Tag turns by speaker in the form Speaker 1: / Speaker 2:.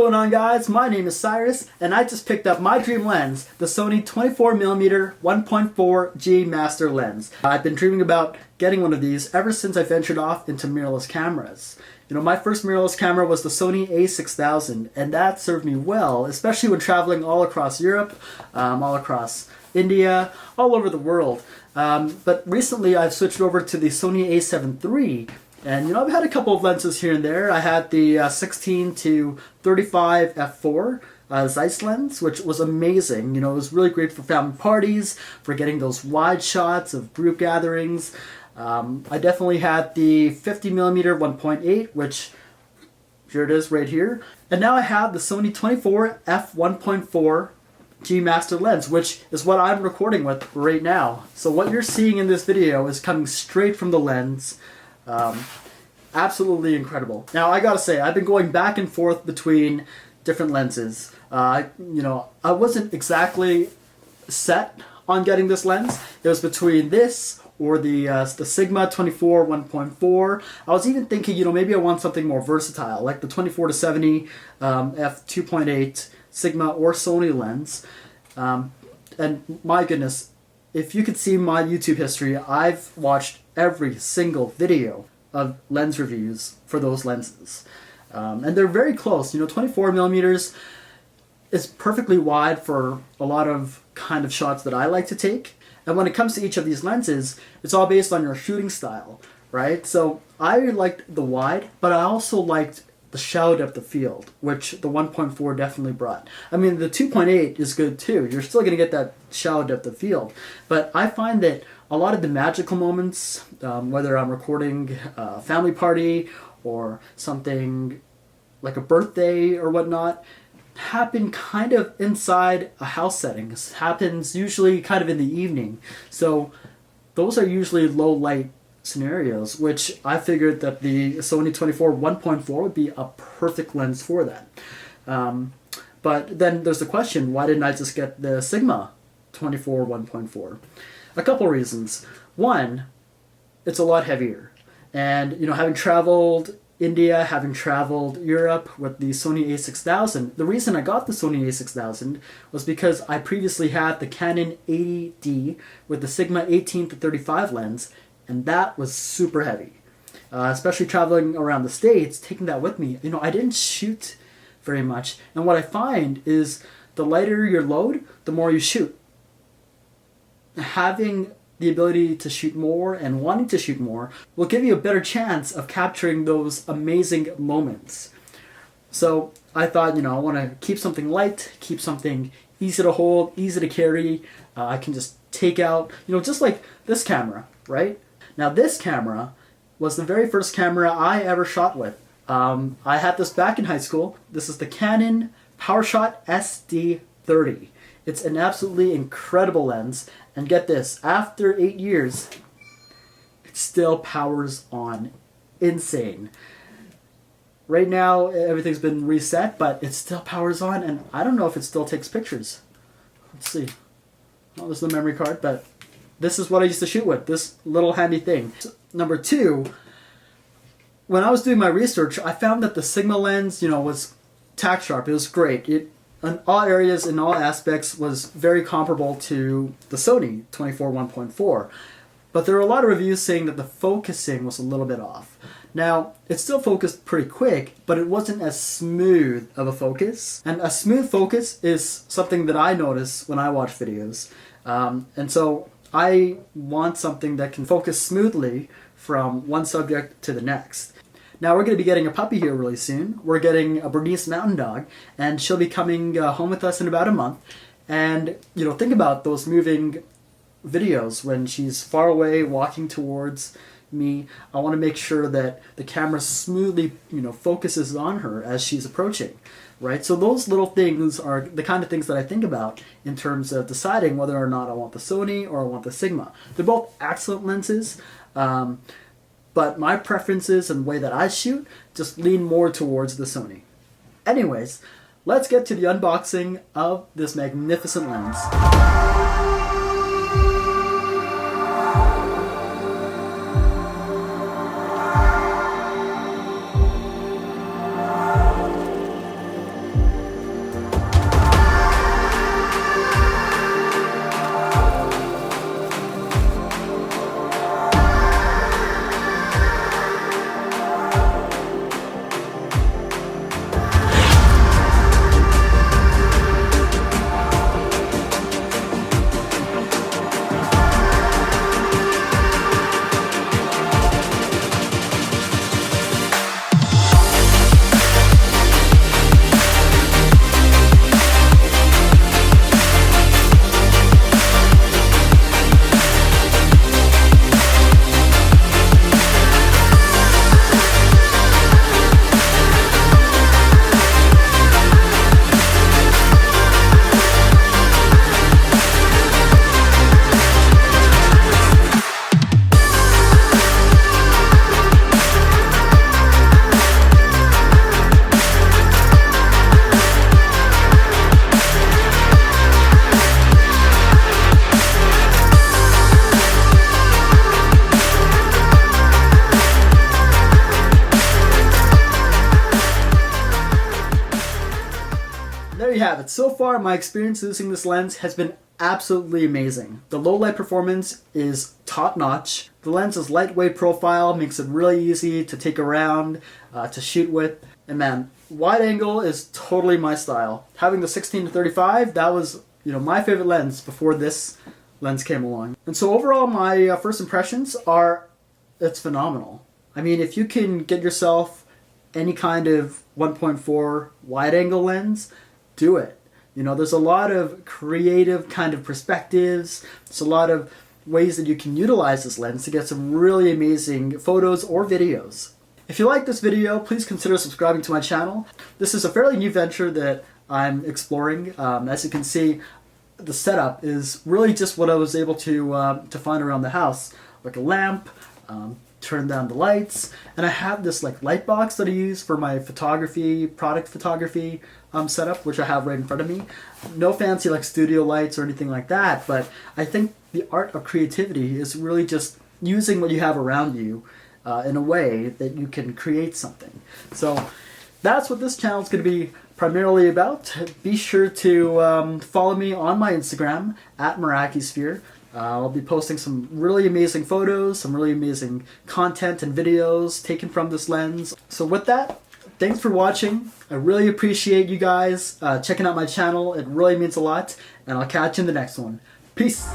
Speaker 1: going on, guys? My name is Cyrus and I just picked up my dream lens, the Sony 24mm 1.4 G Master lens. I've been dreaming about getting one of these ever since I ventured off into mirrorless cameras. You know, my first mirrorless camera was the Sony A7III, and that served me well, especially when traveling all across Europe, all across India, all over the world. But recently I've switched over to the Sony A7III. And you know, I've had a couple of lenses here and there. I had the 16 to 35 f4 Zeiss lens, which was amazing. You know, it was really great for family parties, for getting those wide shots of group gatherings. I definitely had the 50mm 1.8, which here it is right here. And now I have the Sony 24 f1.4 G Master lens, which is what I'm recording with right now. So what you're seeing in this video is coming straight from the lens. Absolutely incredible. Now I gotta say, I've been going back and forth between different lenses. I wasn't exactly set on getting this lens. It was between this or the Sigma 24 1.4. I was even thinking, you know, maybe I want something more versatile, like the 24-70 f2.8 Sigma or Sony lens. And my goodness, if you could see my YouTube history, I've watched every single video of lens reviews for those lenses. And they're very close. You know, 24mm is perfectly wide for a lot of kind of shots that I like to take. And when it comes to each of these lenses, it's all based on your shooting style, right? So I liked the wide, but I also liked the shallow depth of field, which the 1.4 definitely brought. I mean, the 2.8 is good too. You're still going to get that shallow depth of field. But I find that a lot of the magical moments, whether I'm recording a family party or something like a birthday or whatnot, happen kind of inside a house setting. This happens usually kind of in the evening. So those are usually low light scenarios, which I figured that the Sony 24 1.4 would be a perfect lens for that. But then there's the question, why didn't I just get the Sigma 24 1.4? A couple reasons. One, it's a lot heavier. And, you know, having traveled India, having traveled Europe with the Sony A6000, the reason I got the Sony A6000 was because I previously had the Canon 80D with the Sigma 18 to 35 lens, and that was super heavy. Especially traveling around the States, taking that with me, you know, I didn't shoot very much. And what I find is the lighter your load, the more you shoot. Having the ability to shoot more and wanting to shoot more will give you a better chance of capturing those amazing moments. So I thought, you know, I want to keep something light, keep something easy to hold, easy to carry. I can just take out, you know, just like this camera, right? Now this camera was the very first camera I ever shot with. I had this back in high school. This is the Canon PowerShot SD30. It's an absolutely incredible lens, and get this, after 8 years, it still powers on. Insane. Right now, everything's been reset, but it still powers on, and I don't know if it still takes pictures. Let's see. Well, there's no memory card, but this is what I used to shoot with, this little handy thing. Number two, when I was doing my research, I found that the Sigma lens, you know, was tack sharp. It was great. It, in all areas, in all aspects, was very comparable to the Sony 24 1.4. But there were a lot of reviews saying that the focusing was a little bit off. Now, it still focused pretty quick, but it wasn't as smooth of a focus. And a smooth focus is something that I notice when I watch videos. And so I want something that can focus smoothly from one subject to the next. Now we're going to be getting a puppy here really soon. We're getting a Bernese Mountain Dog, and she'll be coming home with us in about a month. And, you know, think about those moving videos when she's far away walking towards me. I want to make sure that the camera smoothly, you know, focuses on her as she's approaching, right? So those little things are the kind of things that I think about in terms of deciding whether or not I want the Sony or I want the Sigma. They're both excellent lenses. But my preferences and the way that I shoot just lean more towards the Sony. Anyways, let's get to the unboxing of this magnificent lens. there you have it. So far, my experience using this lens has been absolutely amazing. The low light performance is top notch. The lens's lightweight profile makes it really easy to take around, to shoot with. And man, wide angle is totally my style. Having the 16-35, that was my favorite lens before this lens came along. And so overall, my first impressions are, it's phenomenal. I mean, if you can get yourself any kind of 1.4 wide angle lens, do it. There's a lot of creative kind of perspectives. There's a lot of ways that you can utilize this lens to get some really amazing photos or videos. If you like this video, please consider subscribing to my channel. This is a fairly new venture that I'm exploring. As you can see, the setup is really just what I was able to find around the house, like a lamp, turn down the lights, and I have this light box that I use for my product photography setup, which I have right in front of me. No fancy studio lights or anything like that, but I think the art of creativity is really just using what you have around you in a way that you can create something. So that's what this channel is going to be primarily about. Be sure to follow me on my Instagram at Merakisphere. I'll be posting some really amazing photos, some really amazing content and videos taken from this lens. So with that, thanks for watching. I really appreciate you guys checking out my channel. It really means a lot, and I'll catch you in the next one. Peace!